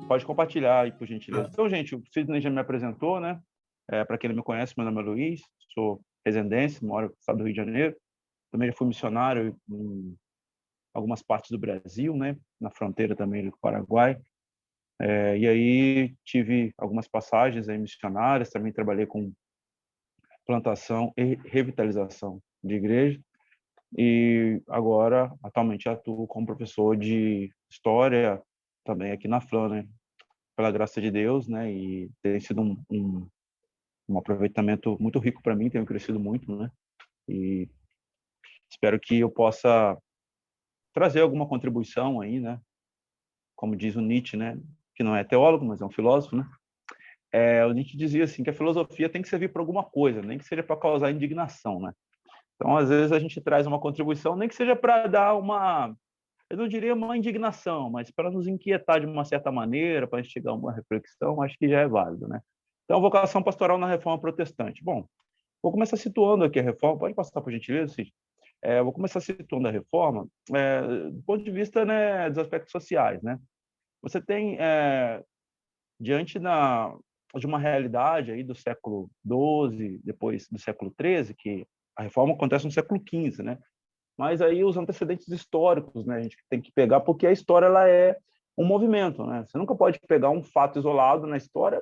Pode compartilhar aí, por gentileza. Então, gente, o Sidney já me apresentou, né? Para quem não me conhece, meu nome é Luiz, sou resendense, moro no estado do Rio de Janeiro. Também já fui missionário em algumas partes do Brasil, né? Na fronteira também do Paraguai. E aí tive algumas passagens aí missionárias, também trabalhei com plantação e revitalização de igreja. E agora, atualmente, atuo como professor de história também aqui na FLAM, né? Pela graça de Deus, né? E tem sido um aproveitamento muito rico para mim, tenho crescido muito, né? E espero que eu possa trazer alguma contribuição aí, né? Como diz o Nietzsche, né? Que não é teólogo, mas é um filósofo, né? O Nietzsche dizia assim que a filosofia tem que servir para alguma coisa, nem que seja para causar indignação, né? Então, às vezes a gente traz uma contribuição, nem que seja para dar uma, eu não diria uma indignação, mas para nos inquietar de uma certa maneira, para instigar uma reflexão, acho que já é válido, né? Então, vocação pastoral na Reforma Protestante. Bom, vou começar situando aqui a Reforma. Pode passar, por gentileza, Cid? Vou começar situando a Reforma do ponto de vista, né, dos aspectos sociais, né? Você tem, diante de uma realidade aí do século XII, depois do século XIII, que a Reforma acontece no século XV, né? Mas aí os antecedentes históricos, né, a gente tem que pegar, porque a história ela é um movimento, né? Você nunca pode pegar um fato isolado na história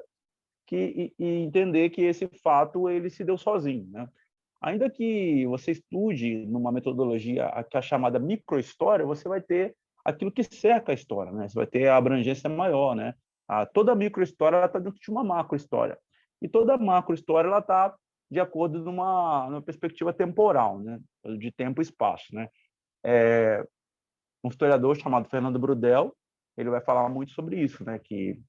e entender que esse fato ele se deu sozinho, né? Ainda que você estude numa metodologia que é a chamada microhistória, você vai ter aquilo que cerca a história, né? Você vai ter a abrangência maior, né? Toda microhistória está dentro de uma macrohistória. E toda macrohistória ela está de acordo numa perspectiva temporal, né? De tempo e espaço, né? Um historiador chamado Fernando Brudel, ele vai falar muito sobre isso, né? Que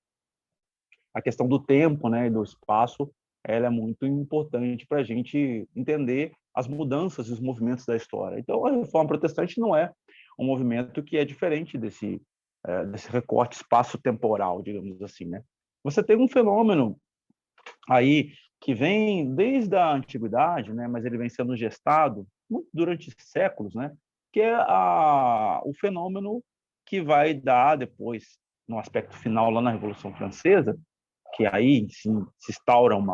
a questão do tempo, né, e do espaço, ela é muito importante para a gente entender as mudanças e os movimentos da história. Então, a Reforma Protestante não é um movimento que é diferente desse recorte espaço-temporal, digamos assim, né? Você tem um fenômeno aí que vem desde a antiguidade, né, mas ele vem sendo gestado durante séculos, né, que é o fenômeno que vai dar depois, no aspecto final, lá na Revolução Francesa, que aí se instaura um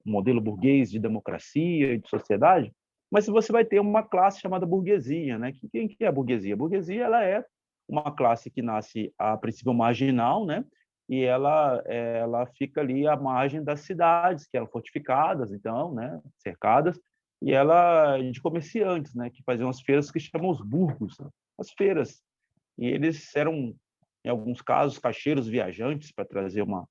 modelo burguês de democracia e de sociedade, mas você vai ter uma classe chamada burguesia, né? Quem que é a burguesia? A burguesia ela é uma classe que nasce a princípio marginal, né? E ela fica ali à margem das cidades, que eram fortificadas, então, né? Cercadas, e ela de comerciantes, né? Que faziam as feiras que chamam os burgos, né? As feiras. E eles eram, em alguns casos, caixeiros viajantes, para trazer uma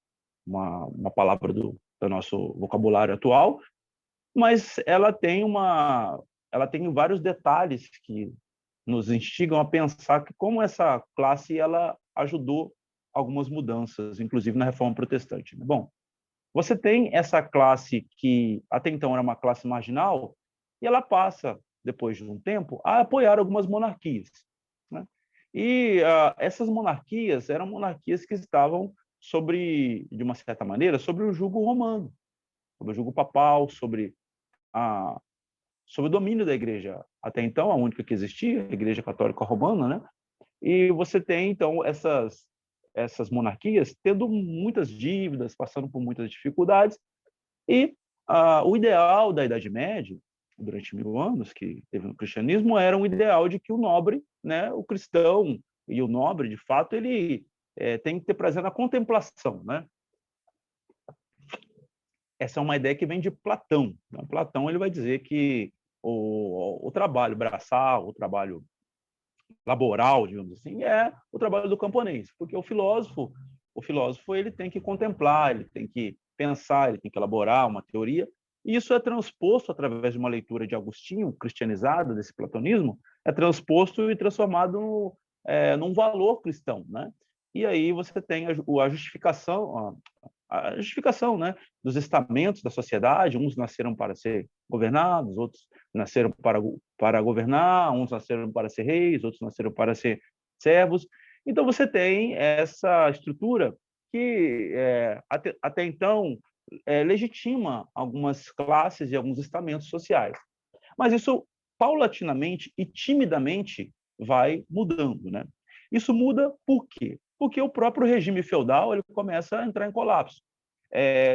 palavra do nosso vocabulário atual, mas ela tem vários detalhes que nos instigam a pensar que como essa classe ela ajudou algumas mudanças, inclusive na Reforma Protestante. Bom, você tem essa classe que até então era uma classe marginal e ela passa, depois de um tempo, a apoiar algumas monarquias, né? E essas monarquias eram monarquias que estavam de uma certa maneira, sobre o jugo romano, sobre o jugo papal, a, sobre o domínio da igreja. Até então, a única que existia, a Igreja Católica Romana, né? E você tem, então, essas monarquias tendo muitas dívidas, passando por muitas dificuldades, e o ideal da Idade Média, durante 1000 anos que teve no cristianismo, era um ideal de que o nobre, né, o cristão e o nobre, de fato, ele tem que ter prazer na contemplação, né? Essa é uma ideia que vem de Platão. Platão ele vai dizer que o trabalho braçal, o trabalho laboral, digamos assim, é o trabalho do camponês, porque o filósofo ele tem que contemplar, ele tem que pensar, ele tem que elaborar uma teoria, e isso é transposto através de uma leitura de Agostinho, cristianizada desse platonismo, é transposto e transformado num valor cristão, né? E aí você tem a justificação, né, dos estamentos da sociedade. Uns nasceram para ser governados, outros nasceram para governar, uns nasceram para ser reis, outros nasceram para ser servos. Então você tem essa estrutura que até então legitima algumas classes e alguns estamentos sociais. Mas isso paulatinamente e timidamente vai mudando, né? Isso muda por quê? Porque o próprio regime feudal ele começa a entrar em colapso.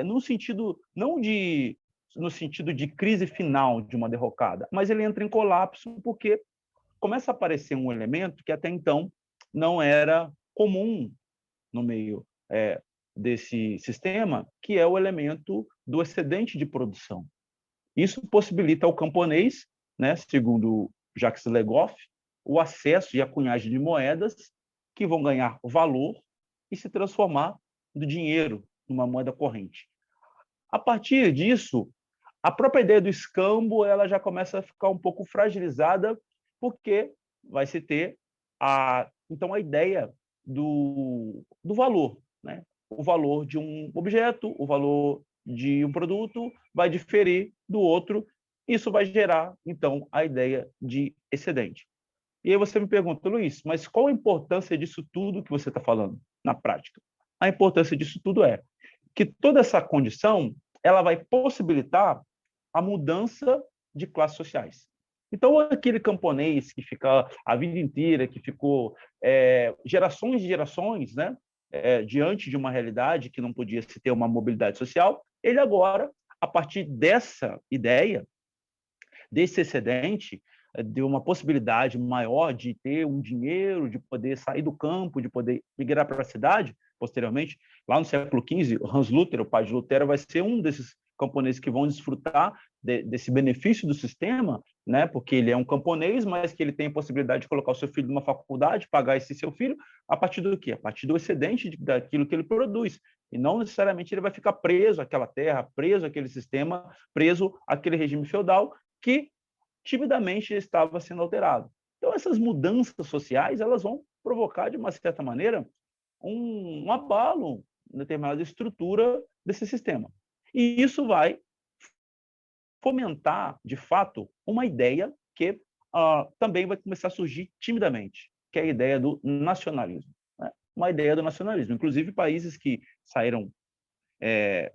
No sentido não de no sentido de crise final de uma derrocada, mas ele entra em colapso porque começa a aparecer um elemento que até então não era comum no meio desse sistema, que é o elemento do excedente de produção. Isso possibilita ao camponês, né, segundo Jacques Legoff, o acesso e a cunhagem de moedas que vão ganhar valor e se transformar no dinheiro, numa moeda corrente. A partir disso, a própria ideia do escambo ela já começa a ficar um pouco fragilizada, porque vai se ter então a ideia do valor, né? O valor de um objeto, o valor de um produto vai diferir do outro, isso vai gerar então a ideia de excedente. E aí você me pergunta, Luiz, mas qual a importância disso tudo que você está falando na prática? A importância disso tudo é que toda essa condição ela vai possibilitar a mudança de classes sociais. Então, aquele camponês que fica a vida inteira, que ficou gerações e gerações, né, diante de uma realidade que não podia se ter uma mobilidade social, ele agora, a partir dessa ideia, desse excedente, de uma possibilidade maior de ter um dinheiro, de poder sair do campo, de poder migrar para a cidade, posteriormente, lá no século XV, Hans Luther, o pai de Lutero, vai ser um desses camponeses que vão desfrutar desse benefício do sistema, né? Porque ele é um camponês, mas que ele tem a possibilidade de colocar o seu filho numa faculdade, pagar esse seu filho, a partir do quê? A partir do excedente daquilo que ele produz. E não necessariamente ele vai ficar preso àquela terra, preso àquele sistema, preso àquele regime feudal, que timidamente estava sendo alterado. Então, essas mudanças sociais elas vão provocar, de uma certa maneira, um abalo em determinada estrutura desse sistema. E isso vai fomentar, de fato, uma ideia que também vai começar a surgir timidamente, que é a ideia do nacionalismo. Né? Uma ideia do nacionalismo. Inclusive, países que saíram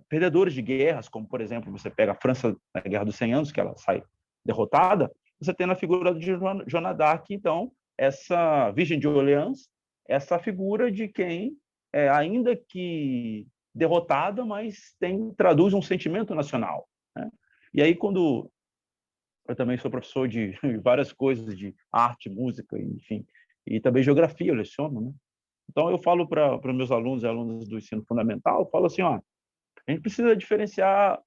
perdedores de guerras, como, por exemplo, você pega a França na Guerra dos 100 Anos, que ela sai derrotada, você tem na figura de Joana d'Arc, então, essa Virgem de Orleans, essa figura de quem, ainda que derrotada, mas traduz um sentimento nacional. Né? E aí, quando eu também sou professor de várias coisas, de arte, música, enfim, e também geografia, eu leciono, né? Então, eu falo para meus alunos e alunas do ensino fundamental, eu falo assim, ó, a gente precisa diferenciar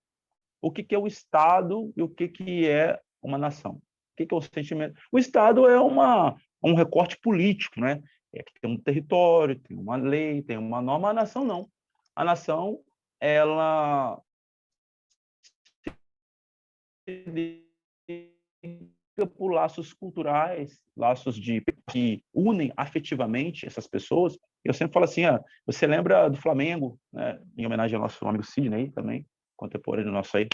o que é o Estado e o que é uma nação. O que é o sentimento? O Estado é um recorte político, né? Que tem um território, tem uma lei, tem uma norma. A nação não. A nação, ela se liga por laços culturais, laços que unem afetivamente essas pessoas. Eu sempre falo assim, você lembra do Flamengo, né? Em homenagem ao nosso amigo Sidney também, contemporâneo nosso aí,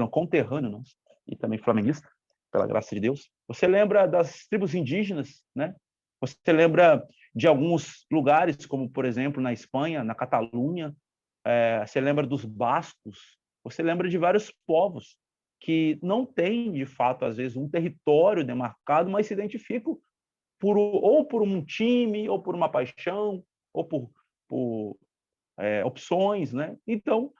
conterrâneo nosso, e também flamenguista, pela graça de Deus. Você lembra das tribos indígenas, né? Você lembra de alguns lugares, como, por exemplo, na Espanha, na Catalunha, você lembra dos bascos, você lembra de vários povos que não têm, de fato, às vezes, um território demarcado, mas se identificam ou por um time, ou por uma paixão, ou por opções. Né? Então,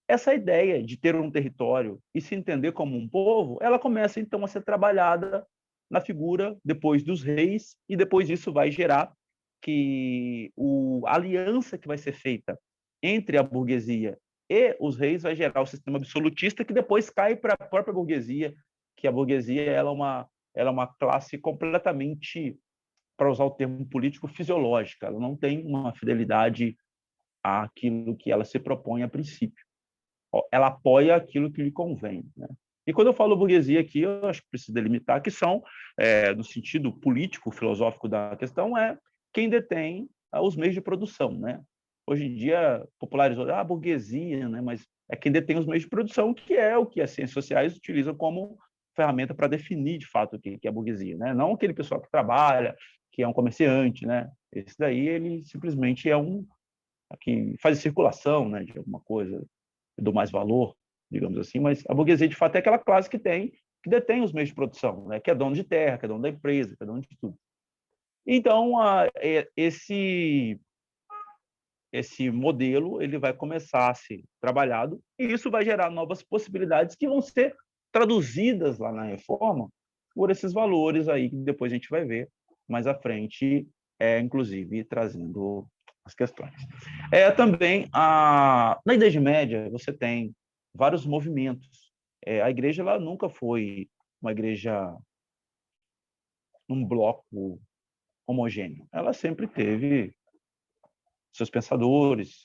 essa ideia de ter um território e se entender como um povo, ela começa, então, a ser trabalhada na figura, depois dos reis, e depois isso vai gerar que a aliança que vai ser feita entre a burguesia e os reis vai gerar o sistema absolutista que depois cai para a própria burguesia, que a burguesia ela é uma classe completamente, para usar o termo político, fisiológica. Ela não tem uma fidelidade àquilo que ela se propõe a princípio. Ela apoia aquilo que lhe convém. Né? E quando eu falo burguesia aqui, eu acho que preciso delimitar que são, no sentido político, filosófico da questão, quem detém os meios de produção. Né? Hoje em dia, popularizou a burguesia, né? Mas é quem detém os meios de produção, que é o que as ciências sociais utilizam como ferramenta para definir, de fato, o que é a burguesia. Né? Não aquele pessoal que trabalha, que é um comerciante. Né? Esse daí, ele simplesmente é que faz circulação, né, de alguma coisa, do mais valor, digamos assim, mas a burguesia, de fato, é aquela classe que tem que detém os meios de produção, né? Que é dono de terra, que é dono da empresa, que é dono de tudo. Então, esse modelo ele vai começar a ser trabalhado e isso vai gerar novas possibilidades que vão ser traduzidas lá na reforma por esses valores aí que depois a gente vai ver mais à frente, inclusive trazendo as questões. Também, na Idade Média, você tem vários movimentos. A igreja ela nunca foi uma igreja num bloco homogêneo. Ela sempre teve seus pensadores,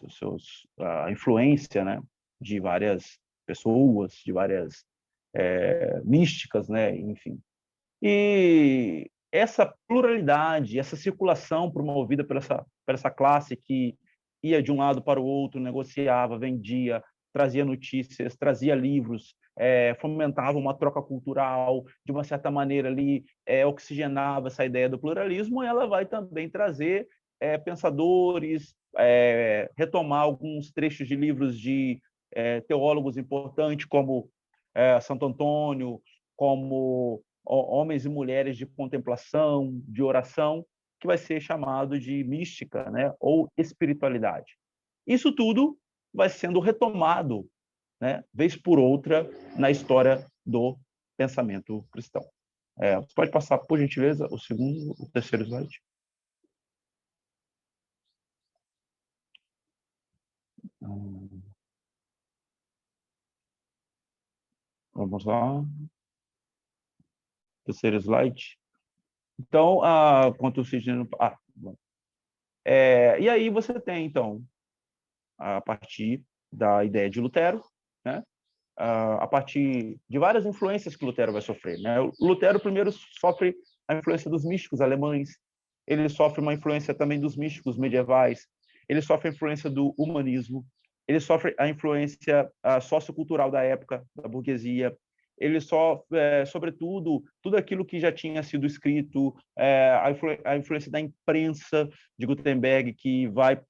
a influência, né, de várias pessoas, de várias místicas, né, enfim. E essa pluralidade, essa circulação promovida por essa classe que ia de um lado para o outro, negociava, vendia, trazia notícias, trazia livros, fomentava uma troca cultural, de uma certa maneira ali oxigenava essa ideia do pluralismo, ela vai também trazer pensadores, retomar alguns trechos de livros de teólogos importantes, como Santo Antônio, como homens e mulheres de contemplação, de oração, que vai ser chamado de mística, né, ou espiritualidade. Isso tudo vai sendo retomado, né, vez por outra, na história do pensamento cristão. Você pode passar, por gentileza, o terceiro slide? Vamos lá. Terceiro slide. Então, quanto o Cisne... bom. E aí você tem, então, a partir da ideia de Lutero, né? A partir de várias influências que Lutero vai sofrer, né? O Lutero primeiro sofre a influência dos místicos alemães, ele sofre uma influência também dos místicos medievais, ele sofre a influência do humanismo, ele sofre a influência sociocultural da época, da burguesia, ele sofre, sobretudo, tudo aquilo que já tinha sido escrito, a influência da imprensa de Gutenberg, que vai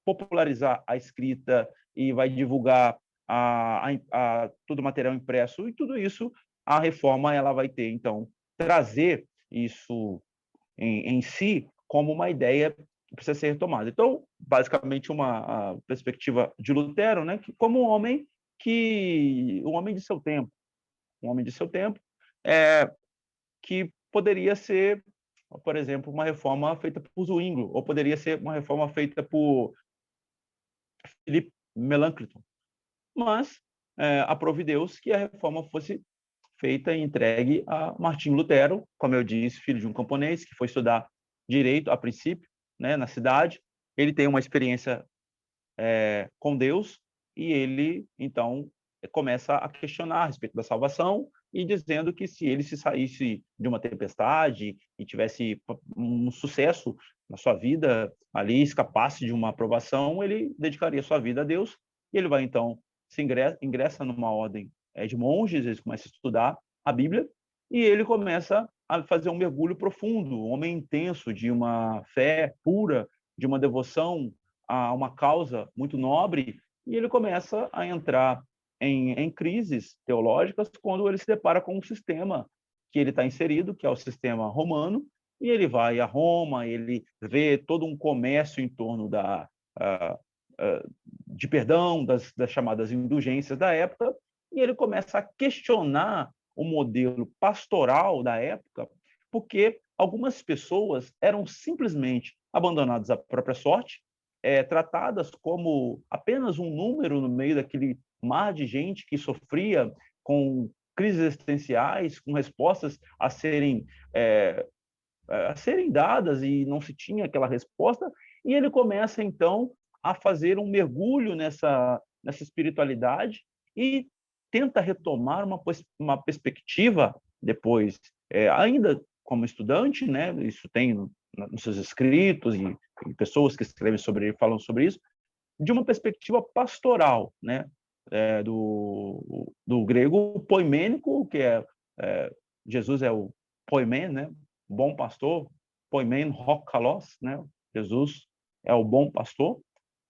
popularizar a escrita e vai divulgar todo o material impresso, e tudo isso a reforma ela vai ter. Então, trazer isso em si como uma ideia que precisa ser retomada. Então, basicamente, a perspectiva de Lutero, né, que, como um homem de seu tempo, que poderia ser, por exemplo, uma reforma feita por Zwinglio, ou poderia ser uma reforma feita por Philippe Melanchthon. Mas aprove Deus que a reforma fosse feita e entregue a Martinho Lutero, como eu disse, filho de um camponês que foi estudar direito a princípio, né, na cidade. Ele tem uma experiência com Deus e ele então começa a questionar a respeito da salvação e dizendo que se ele se saísse de uma tempestade e tivesse um sucesso na sua vida ali, escapasse de uma aprovação, ele dedicaria sua vida a Deus. E ele vai então ingressa numa ordem de monges, ele começa a estudar a Bíblia e ele começa a fazer um mergulho profundo, um homem intenso de uma fé pura, de uma devoção a uma causa muito nobre, e ele começa a entrar em crises teológicas quando ele se depara com um sistema que ele está inserido, que é o sistema romano, e ele vai a Roma, ele vê todo um comércio em torno de perdão, das chamadas indulgências da época, e ele começa a questionar o modelo pastoral da época, porque algumas pessoas eram simplesmente abandonadas à própria sorte, tratadas como apenas um número no meio daquele mar de gente que sofria com crises existenciais, com respostas a serem dadas e não se tinha aquela resposta, e ele começa, então, a fazer um mergulho nessa espiritualidade e tenta retomar uma perspectiva depois, ainda como estudante, né, isso tem nos seus escritos e pessoas que escrevem sobre ele falam sobre isso, de uma perspectiva pastoral, né, do grego poimênico, que Jesus é o poimen, né, bom pastor, poimen hoc kalos, né, Jesus é o bom pastor,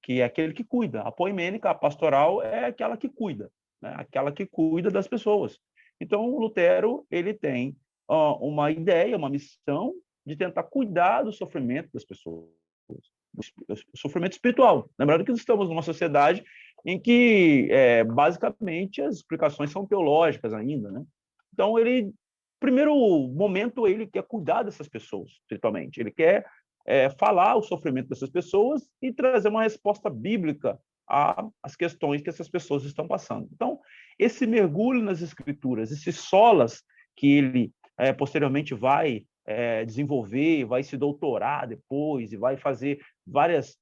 que é aquele que cuida. A poimênica, a pastoral, é aquela que cuida, né, aquela que cuida das pessoas. Então, o Lutero ele tem uma ideia, uma missão de tentar cuidar do sofrimento das pessoas, o sofrimento espiritual. Lembrando que estamos numa sociedade em que, basicamente, as explicações são teológicas ainda, né? Então, ele, primeiro momento, ele quer cuidar dessas pessoas espiritualmente. Ele quer falar o sofrimento dessas pessoas e trazer uma resposta bíblica às questões que essas pessoas estão passando. Então, esse mergulho nas escrituras, esses solas que ele posteriormente vai desenvolver, vai se doutorar depois e vai fazer várias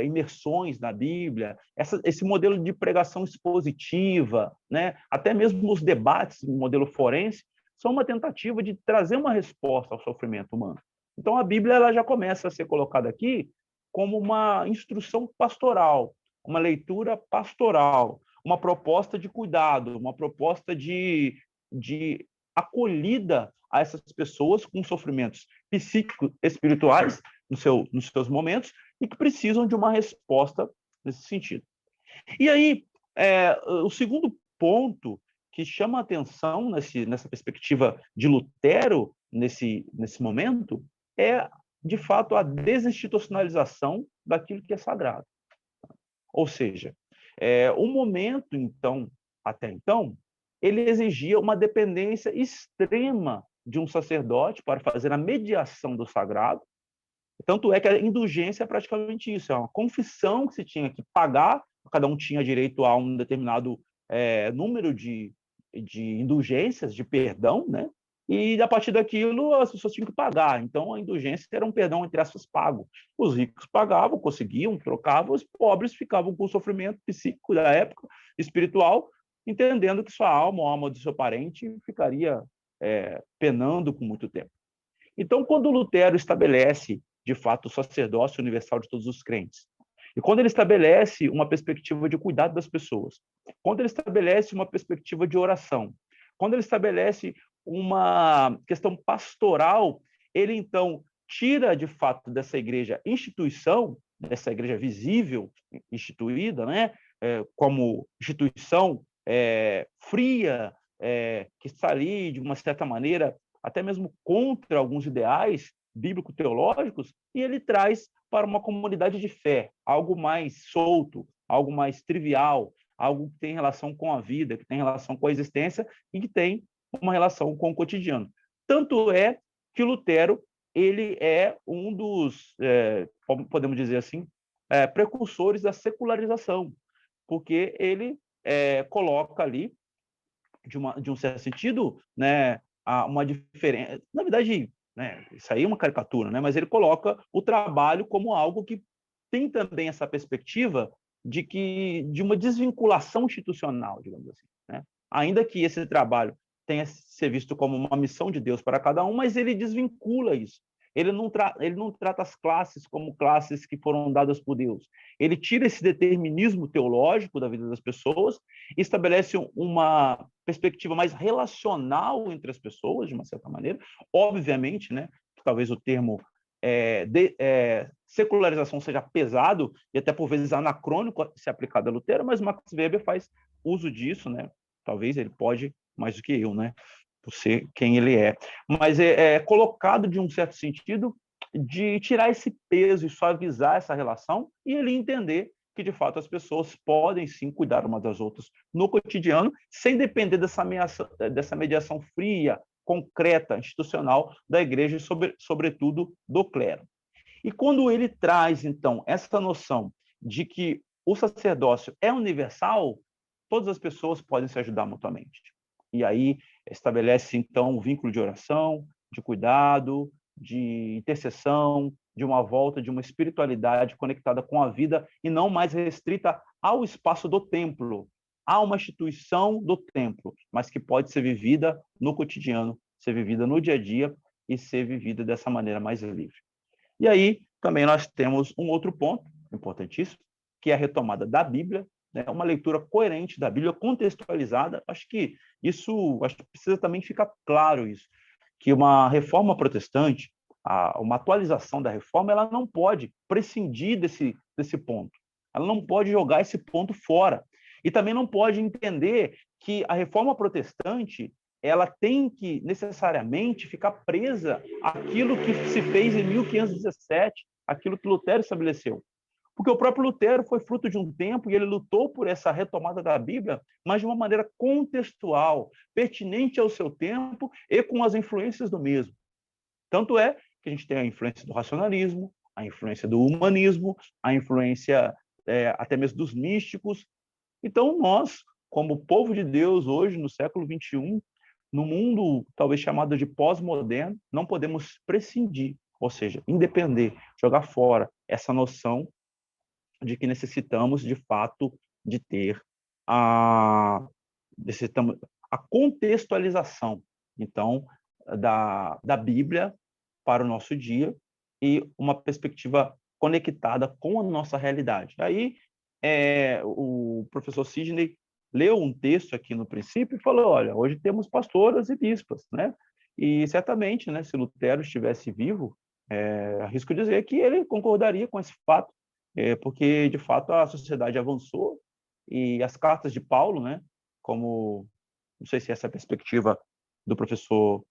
imersões na Bíblia, esse modelo de pregação expositiva, né? Até mesmo os debates no modelo forense, são uma tentativa de trazer uma resposta ao sofrimento humano. Então, a Bíblia ela já começa a ser colocada aqui como uma instrução pastoral, uma leitura pastoral, uma proposta de cuidado, uma proposta de acolhida a essas pessoas com sofrimentos psíquicos, espirituais, nos seus momentos, e que precisam de uma resposta nesse sentido. E aí, o segundo ponto que chama a atenção nessa perspectiva de Lutero, nesse momento, é, de fato, a desinstitucionalização daquilo que é sagrado. Ou seja, o momento, então, até então, ele exigia uma dependência extrema de um sacerdote para fazer a mediação do sagrado. Tanto é que a indulgência é praticamente isso, é uma confissão que se tinha que pagar, cada um tinha direito a um determinado número de indulgências, de perdão, né? E a partir daquilo as pessoas tinham que pagar. Então a indulgência era um perdão, entre aspas, pago. Os ricos pagavam, conseguiam, trocavam, os pobres ficavam com o sofrimento psíquico da época, espiritual, entendendo que sua alma, ou a alma do seu parente, ficaria penando por muito tempo. Então, quando Lutero estabelece, de fato, o sacerdócio universal de todos os crentes, e quando ele estabelece uma perspectiva de cuidado das pessoas, quando ele estabelece uma perspectiva de oração, quando ele estabelece uma questão pastoral, ele, então, tira, de fato, dessa igreja instituição, dessa igreja visível, instituída, né, como instituição fria, que está ali, de uma certa maneira, até mesmo contra alguns ideais bíblico-teológicos, e ele traz para uma comunidade de fé algo mais solto, algo mais trivial, algo que tem relação com a vida, que tem relação com a existência e que tem uma relação com o cotidiano. Tanto é que Lutero ele é um dos, podemos dizer assim, precursores da secularização, porque ele coloca ali, de um certo sentido, né, uma diferença. Na verdade, né, isso aí é uma caricatura, né, mas ele coloca o trabalho como algo que tem também essa perspectiva de uma desvinculação institucional, digamos assim, né? Ainda que esse trabalho tenha que ser visto como uma missão de Deus para cada um, mas ele desvincula isso. Ele não trata as classes como classes que foram dadas por Deus. Ele tira esse determinismo teológico da vida das pessoas e estabelece uma perspectiva mais relacional entre as pessoas, de uma certa maneira. Obviamente, né, que talvez o termo secularização seja pesado e até por vezes anacrônico se aplicado a Lutero, mas Max Weber faz uso disso, né? Talvez ele pode mais do que eu, né? Por ser quem ele é. Mas é colocado de um certo sentido de tirar esse peso e suavizar essa relação e ele entender que, de fato, as pessoas podem, sim, cuidar umas das outras no cotidiano, sem depender dessa mediação fria, concreta, institucional da igreja e, sobretudo, do clero. E quando ele traz, então, essa noção de que o sacerdócio é universal, todas as pessoas podem se ajudar mutuamente. E aí estabelece, então, um vínculo de oração, de cuidado, de intercessão, de uma volta, de uma espiritualidade conectada com a vida e não mais restrita ao espaço do templo. Há uma instituição do templo, mas que pode ser vivida no cotidiano, ser vivida no dia a dia e ser vivida dessa maneira mais livre. E aí também nós temos um outro ponto importantíssimo, que é a retomada da Bíblia, né? Uma leitura coerente da Bíblia, contextualizada. Acho que precisa também ficar claro isso, que uma reforma protestante, uma atualização da reforma, ela não pode prescindir desse ponto. Ela não pode jogar esse ponto fora. E também não pode entender que a reforma protestante ela tem que necessariamente ficar presa àquilo que se fez em 1517, aquilo que Lutero estabeleceu. Porque o próprio Lutero foi fruto de um tempo e ele lutou por essa retomada da Bíblia, mas de uma maneira contextual, pertinente ao seu tempo e com as influências do mesmo. Tanto é que a gente tem a influência do racionalismo, a influência do humanismo, a influência até mesmo dos místicos. Então, nós, como povo de Deus, hoje, no século XXI, no mundo talvez chamado de pós-moderno, não podemos prescindir, ou seja, independer, jogar fora essa noção de que necessitamos, de fato, de ter necessitamos a contextualização, então, da Bíblia para o nosso dia e uma perspectiva conectada com a nossa realidade. Aí, o professor Sidney leu um texto aqui no princípio e falou, olha, hoje temos pastoras e bispas, né? E certamente, né, se Lutero estivesse vivo, arrisco dizer que ele concordaria com esse fato, porque, de fato, a sociedade avançou e as cartas de Paulo, né, como, não sei se essa é a perspectiva do professor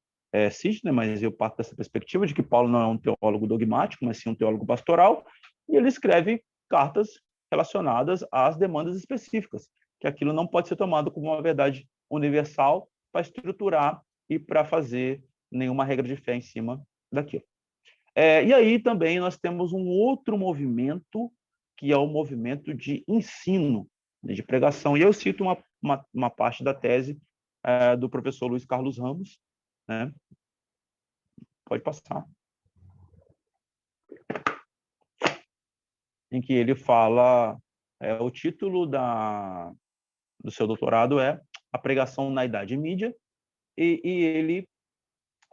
Sidney, mas eu parto dessa perspectiva de que Paulo não é um teólogo dogmático, mas sim um teólogo pastoral, e ele escreve cartas relacionadas às demandas específicas, que aquilo não pode ser tomado como uma verdade universal para estruturar e para fazer nenhuma regra de fé em cima daquilo. E aí também nós temos um outro movimento, que é o movimento de ensino, de pregação. E eu cito uma parte da tese do professor Luiz Carlos Ramos, né? Pode passar. Em que ele fala, o título do seu doutorado é A Pregação na Idade Mídia, e ele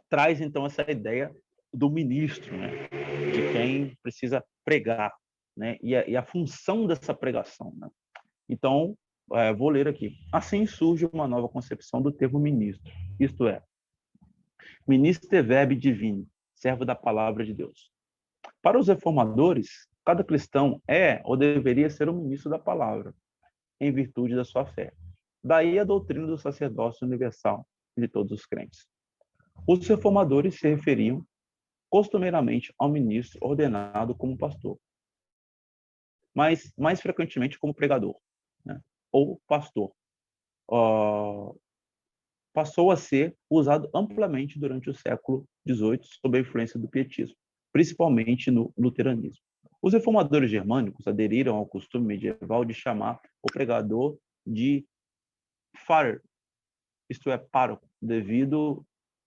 traz, então, essa ideia do ministro, né? De quem precisa pregar, né? E a função dessa pregação, né? Então, vou ler aqui. Assim surge uma nova concepção do termo ministro, isto é, minister verbi divini, servo da palavra de Deus. Para os reformadores, cada cristão é ou deveria ser um ministro da palavra, em virtude da sua fé. Daí a doutrina do sacerdócio universal de todos os crentes. Os reformadores se referiam costumeiramente ao ministro ordenado como pastor, mas mais frequentemente como pregador, né? Ou pastor. Passou a ser usado amplamente durante o século XVIII sob a influência do pietismo, principalmente no luteranismo. Os reformadores germânicos aderiram ao costume medieval de chamar o pregador de Pfarrer, isto é, pároco,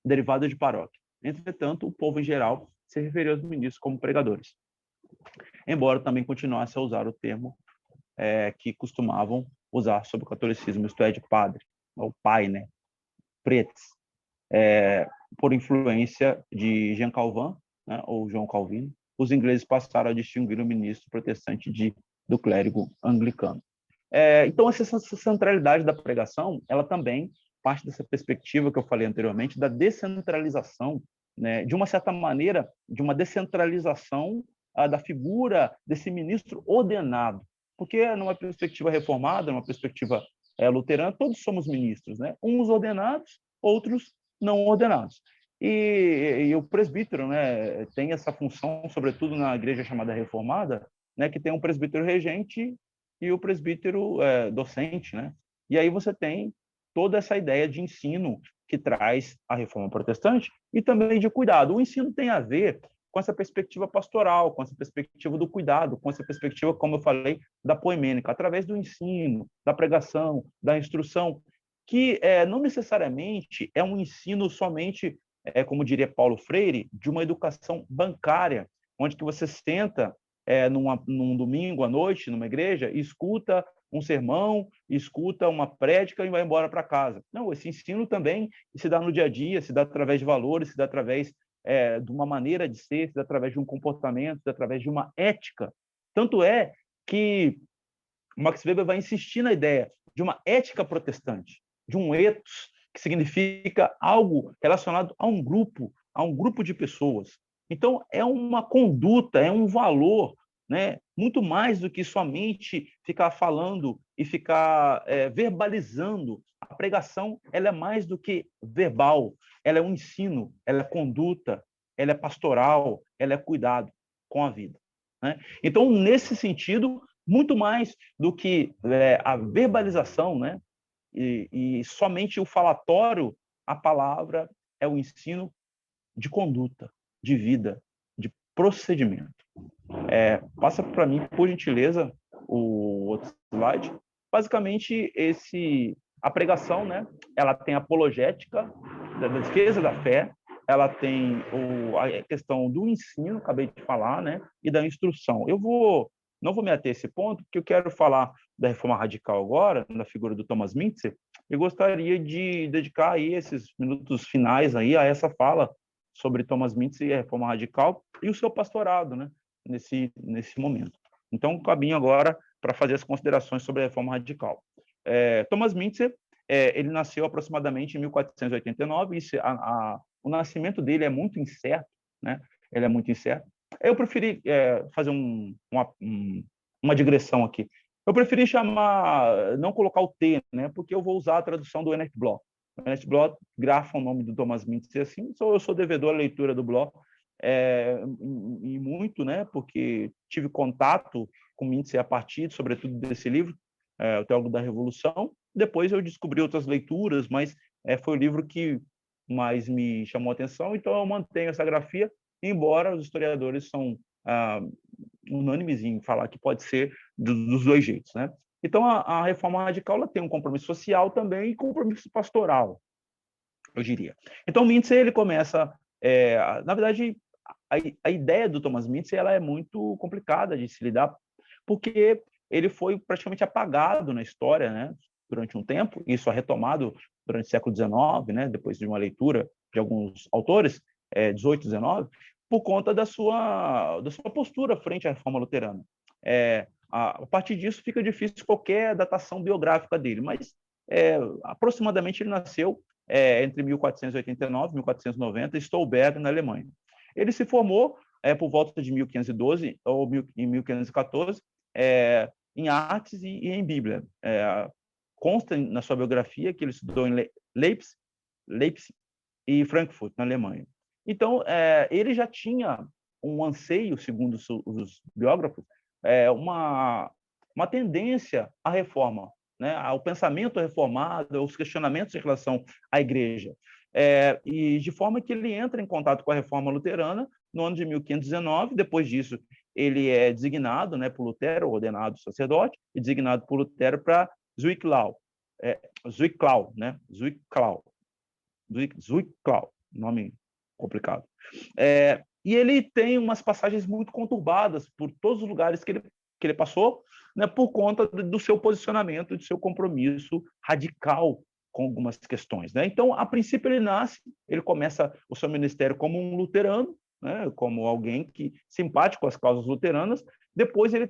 derivado de paróquia. Entretanto, o povo em geral se referiu aos ministros como pregadores, embora também continuasse a usar o termo que costumavam usar sobre o catolicismo, isto é, de padre, ou pai, né? Pretes, por influência de Jean Calvin, né, ou João Calvino, os ingleses passaram a distinguir o ministro protestante do clérigo anglicano. Então, essa centralidade da pregação, ela também parte dessa perspectiva que eu falei anteriormente, da descentralização, né, de uma certa maneira, de uma descentralização da figura desse ministro ordenado, porque numa perspectiva reformada, numa perspectiva luterana, todos somos ministros, né? Uns ordenados, outros não ordenados. E o presbítero, né, tem essa função, sobretudo na igreja chamada reformada, né, que tem um presbítero regente e o presbítero docente, né? E aí você tem toda essa ideia de ensino que traz a reforma protestante e também de cuidado. O ensino tem a ver com essa perspectiva pastoral, com essa perspectiva do cuidado, com essa perspectiva, como eu falei, da poemênica, através do ensino, da pregação, da instrução, que não necessariamente é um ensino somente, como diria Paulo Freire, de uma educação bancária, onde que você senta num domingo à noite, numa igreja, e escuta um sermão, escuta uma prédica e vai embora para casa. Não, esse ensino também se dá no dia a dia, se dá através de valores, se dá através de uma maneira de ser, se dá através de um comportamento, se dá através de uma ética. Tanto é que Max Weber vai insistir na ideia de uma ética protestante, de um ethos, que significa algo relacionado a um grupo de pessoas. Então, é uma conduta, é um valor né? Muito mais do que somente ficar falando e ficar verbalizando. A pregação, ela é mais do que verbal, ela é um ensino, ela é conduta, ela é pastoral, ela é cuidado com a vida, né? Então, nesse sentido, muito mais do que a verbalização, né? E somente o falatório, a palavra é o ensino de conduta, de vida, de procedimento. Passa para mim, por gentileza, o outro slide. Basicamente, a pregação, né? Ela tem a apologética da defesa da fé, ela tem a questão do ensino, acabei de falar, né? E da instrução. Não vou me ater a esse ponto, porque eu quero falar da reforma radical agora, na figura do Thomas Mintzer, e gostaria de dedicar aí esses minutos finais aí a essa fala sobre Thomas Mintzer e a reforma radical e o seu pastorado, né? Nesse momento. Então, caminho agora para fazer as considerações sobre a reforma radical. Thomas Mintzer, ele nasceu aproximadamente em 1489, o nascimento dele é muito incerto, né? Ele é muito incerto. Eu preferi fazer uma digressão aqui. Eu preferi não colocar o T, né? Porque eu vou usar a tradução do Ernest Bloch. O Ernest Bloch grafa o nome do Thomas Mintzer assim, eu sou devedor à leitura do Bloch, e muito, né? Porque tive contato com Mintzer a partir, sobretudo, desse livro, O Teólogo da Revolução. Depois eu descobri outras leituras, mas foi o livro que mais me chamou a atenção, então eu mantenho essa grafia, embora os historiadores são unânimes em falar que pode ser dos dois jeitos, né? Então, a reforma radical ela tem um compromisso social também e compromisso pastoral, eu diria. Então, Mintzer, ele começa... na verdade, a ideia do Thomas Mintzer ela é muito complicada de se lidar, porque ele foi praticamente apagado na história, né? Durante um tempo, isso é retomado durante o século XIX, né? Depois de uma leitura de alguns autores, 18, 19, por conta da sua postura frente à reforma luterana. A partir disso, fica difícil qualquer datação biográfica dele, mas aproximadamente ele nasceu entre 1489 e 1490, em Stolberg, na Alemanha. Ele se formou por volta de 1512 ou em 1514 em artes e em Bíblia. Consta na sua biografia que ele estudou em Leipzig e Frankfurt, na Alemanha. Então, ele já tinha um anseio, segundo os biógrafos, uma tendência à reforma, né, ao pensamento reformado, aos questionamentos em relação à igreja. E de forma que ele entra em contato com a reforma luterana no ano de 1519. Depois disso, ele é designado, né, por Lutero, ordenado sacerdote, e designado por Lutero para Zwickau, né? Zwickau, nome complicado. E ele tem umas passagens muito conturbadas por todos os lugares que ele passou, né, por conta do seu posicionamento, do seu compromisso radical com algumas questões, né? Então, a princípio, ele começa o seu ministério como um luterano, né, como alguém que simpático com as causas luteranas. Depois ele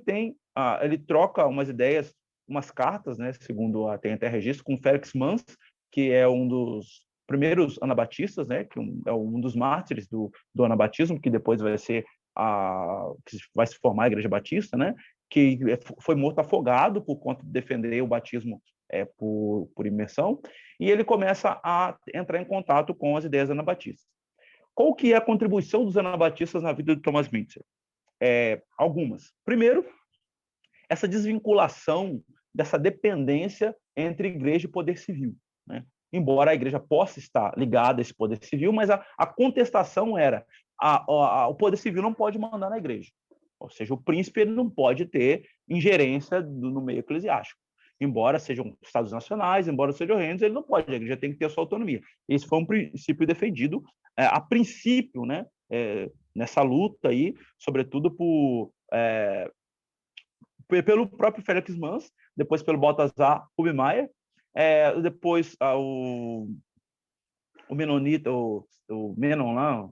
troca umas ideias, umas cartas, né, segundo tem até registro, com Félix Manz, que é um dos primeiros anabatistas, né, que é um dos mártires do anabatismo, que depois vai se formar a Igreja Batista, né, que foi morto afogado por conta de defender o batismo por imersão, e ele começa a entrar em contato com as ideias anabatistas. Qual que é a contribuição dos anabatistas na vida de Thomas Mintzer? Algumas. Primeiro, essa desvinculação dessa dependência entre igreja e poder civil, né? Embora a igreja possa estar ligada a esse poder civil, mas a contestação era o poder civil não pode mandar na igreja. Ou seja, o príncipe ele não pode ter ingerência no meio eclesiástico. Embora sejam estados nacionais, embora sejam reinos, ele não pode, a igreja tem que ter a sua autonomia. Esse foi um princípio defendido a princípio, né, nessa luta aí, sobretudo pelo próprio Félix Manz, depois pelo Balthasar Rubinmeier, depois o Menonita, o Menon lá,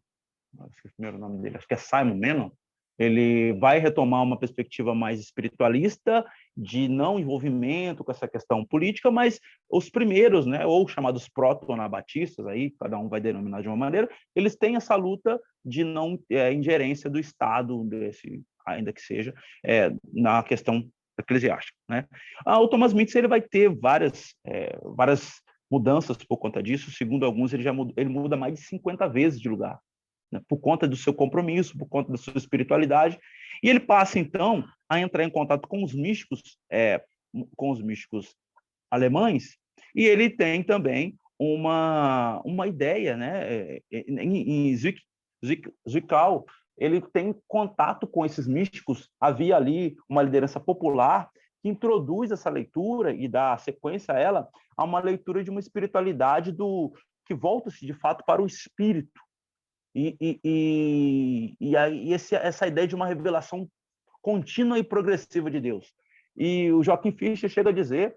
acho que é o primeiro nome dele, acho que é Simon Menon, ele vai retomar uma perspectiva mais espiritualista, de não envolvimento com essa questão política, mas os primeiros, né, ou chamados proto-anabatistas, aí cada um vai denominar de uma maneira, eles têm essa luta de não ingerência do Estado, ainda que seja, na questão eclesiástica, né? O Thomas Mitz ele vai ter várias mudanças por conta disso. Segundo alguns, ele muda mais de 50 vezes de lugar, né? Por conta do seu compromisso, por conta da sua espiritualidade. E ele passa, então, a entrar em contato com os místicos alemães, e ele tem também uma ideia, né? Em Zwickau, ele tem contato com esses místicos. Havia ali uma liderança popular que introduz essa leitura e dá sequência a ela, a uma leitura de uma espiritualidade que volta-se de fato para o espírito. E aí essa ideia de uma revelação contínua e progressiva de Deus. E o Joachim Fischer chega a dizer,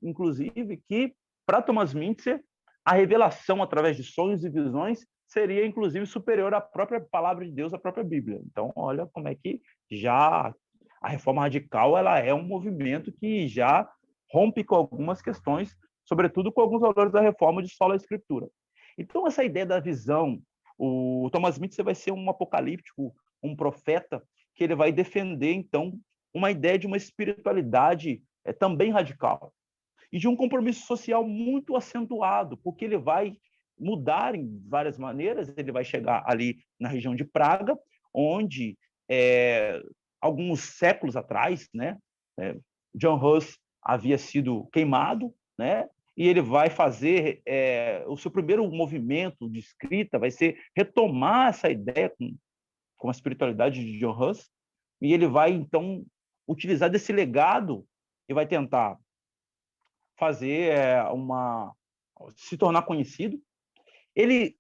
inclusive, que para Thomas Mintzer, a revelação através de sonhos e visões seria, inclusive, superior à própria palavra de Deus, à própria Bíblia. Então, olha como é que já a reforma radical ela é um movimento que já rompe com algumas questões, sobretudo com alguns valores da reforma de sola escritura. Então, essa ideia da visão, o Thomas Mintzer vai ser um apocalíptico, um profeta, que ele vai defender, então, uma ideia de uma espiritualidade também radical e de um compromisso social muito acentuado, porque ele vai mudar em várias maneiras. Ele vai chegar ali na região de Praga, onde, alguns séculos atrás, né, John Hus havia sido queimado, né, e ele vai fazer o seu primeiro movimento de escrita, vai ser retomar essa ideia com a espiritualidade de John Hus, e ele vai, então, utilizar desse legado e vai tentar fazer se tornar conhecido. Ele,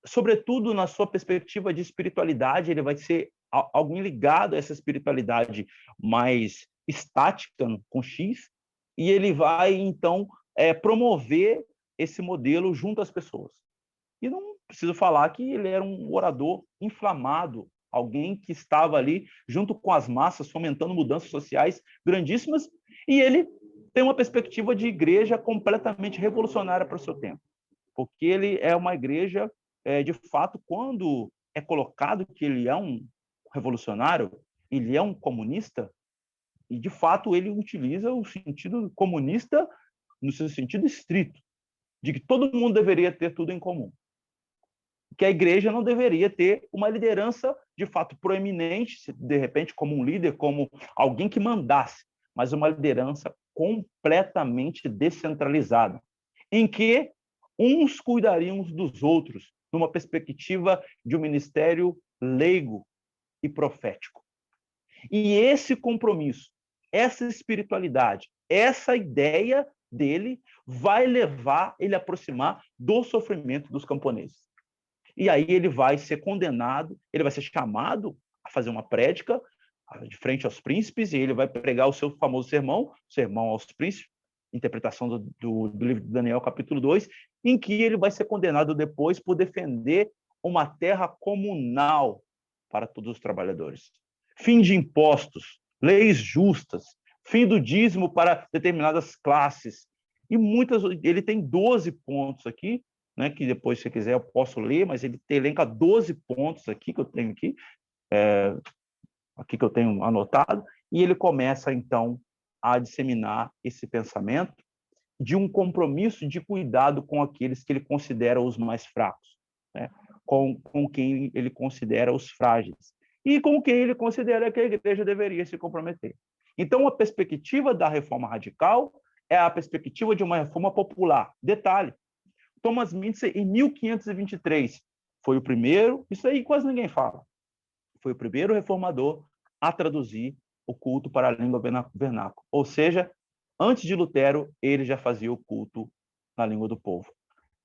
sobretudo na sua perspectiva de espiritualidade, ele vai ser alguém ligado a essa espiritualidade mais estática, com X, e ele vai, então, promover esse modelo junto às pessoas. E não preciso falar que ele era um orador inflamado, alguém que estava ali junto com as massas, fomentando mudanças sociais grandíssimas, e ele tem uma perspectiva de igreja completamente revolucionária para o seu tempo, porque ele é uma igreja, de fato, quando é colocado que ele é um revolucionário, ele é um comunista, e de fato ele utiliza o sentido comunista no seu sentido estrito, de que todo mundo deveria ter tudo em comum, que a igreja não deveria ter uma liderança de fato proeminente, de repente como um líder, como alguém que mandasse, mas uma liderança completamente descentralizada, em que uns cuidariam dos outros, numa perspectiva de um ministério leigo e profético. E esse compromisso, essa espiritualidade, essa ideia dele vai levar ele a aproximar do sofrimento dos camponeses. E aí ele vai ser condenado, ele vai ser chamado a fazer uma prédica de frente aos príncipes, e ele vai pregar o seu famoso sermão aos príncipes, interpretação do livro de Daniel, capítulo 2, em que ele vai ser condenado depois por defender uma terra comunal para todos os trabalhadores. Fim de impostos, leis justas, fim do dízimo para determinadas classes. E ele tem 12 pontos aqui, né, que depois, se você quiser, eu posso ler, mas ele elenca 12 pontos aqui, que eu tenho aqui que eu tenho anotado, e ele começa, então, a disseminar esse pensamento de um compromisso de cuidado com aqueles que ele considera os mais fracos, né? com quem ele considera os frágeis, e com quem ele considera que a igreja deveria se comprometer. Então, a perspectiva da reforma radical é a perspectiva de uma reforma popular. Detalhe, Thomas Mintzer, em 1523, foi o primeiro, isso aí quase ninguém fala, foi o primeiro reformador a traduzir o culto para a língua vernácula. Ou seja, antes de Lutero, ele já fazia o culto na língua do povo.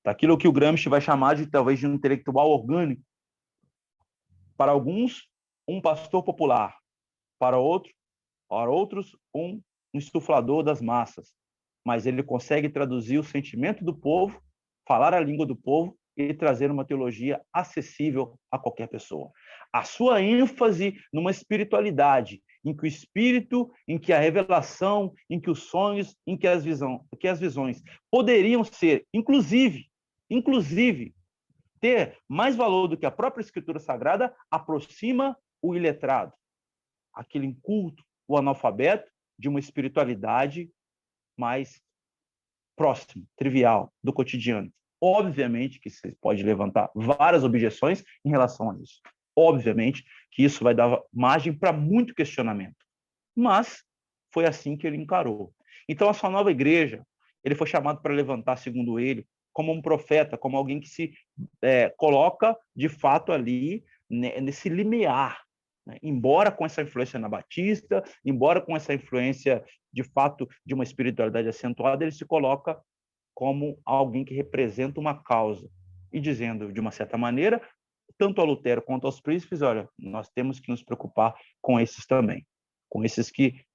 Daquilo que o Gramsci vai chamar de, talvez, de um intelectual orgânico. Para alguns, um pastor popular. Para outros, um insuflador das massas. Mas ele consegue traduzir o sentimento do povo, falar a língua do povo e trazer uma teologia acessível a qualquer pessoa. A sua ênfase numa espiritualidade, em que o espírito, em que a revelação, em que os sonhos, em que as visões poderiam ser, inclusive, ter mais valor do que a própria Escritura Sagrada, aproxima o iletrado, aquele inculto, o analfabeto, de uma espiritualidade mais próxima, trivial, do cotidiano. Obviamente que você pode levantar várias objeções em relação a isso. Obviamente que isso vai dar margem para muito questionamento. Mas foi assim que ele encarou. Então, a sua nova igreja, ele foi chamado para levantar, segundo ele, como um profeta, como alguém que se coloca, de fato, ali, nesse limiar. Né? Embora com essa influência anabatista, embora com essa influência, de fato, de uma espiritualidade acentuada, ele se coloca como alguém que representa uma causa. E dizendo, de uma certa maneira, tanto a Lutero quanto aos príncipes, olha, nós temos que nos preocupar com esses também, com esses que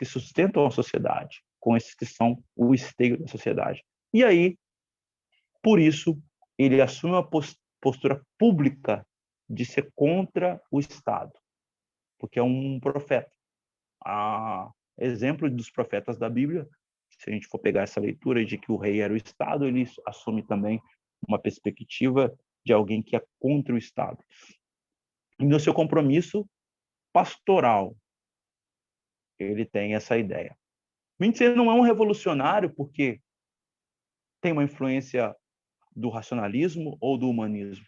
sustentam a sociedade, com esses que são o esteio da sociedade. E aí, por isso, ele assume uma postura pública de ser contra o Estado, porque é um profeta. Exemplo dos profetas da Bíblia, se a gente for pegar essa leitura de que o rei era o Estado, ele assume também uma perspectiva de alguém que é contra o Estado. E no seu compromisso pastoral, ele tem essa ideia. Mintzer não é um revolucionário porque tem uma influência do racionalismo ou do humanismo.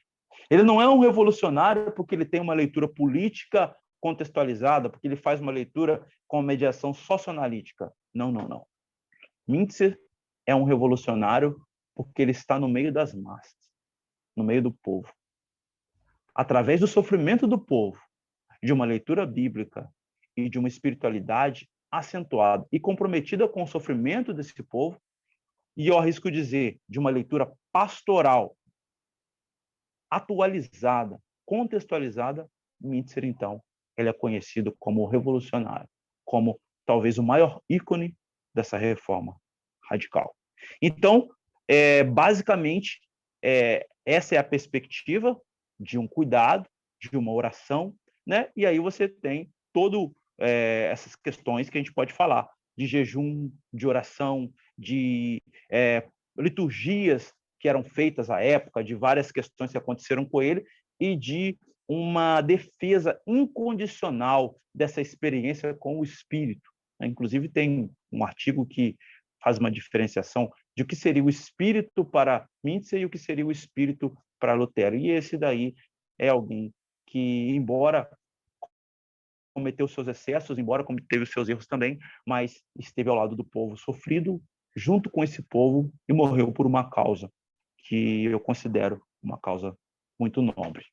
Ele não é um revolucionário porque ele tem uma leitura política contextualizada, porque ele faz uma leitura com mediação socioanalítica. Não, não, não. Mintzer é um revolucionário porque ele está no meio das massas, no meio do povo. Através do sofrimento do povo, de uma leitura bíblica e de uma espiritualidade acentuada e comprometida com o sofrimento desse povo, e eu arrisco dizer, de uma leitura pastoral, atualizada, contextualizada, Mintzer, então, ele é conhecido como revolucionário, como talvez o maior ícone dessa reforma radical. Então, basicamente, essa é a perspectiva de um cuidado, de uma oração, né? E aí você tem todo essas questões que a gente pode falar, de jejum, de oração, de liturgias que eram feitas à época, de várias questões que aconteceram com ele e de uma defesa incondicional dessa experiência com o Espírito. Inclusive, tem um artigo que faz uma diferenciação de o que seria o Espírito para Mintzer e o que seria o Espírito para Lutero. E esse daí é alguém que, embora cometeu seus excessos, embora teve os seus erros também, mas esteve ao lado do povo sofrido, junto com esse povo, e morreu por uma causa que eu considero uma causa muito nobre.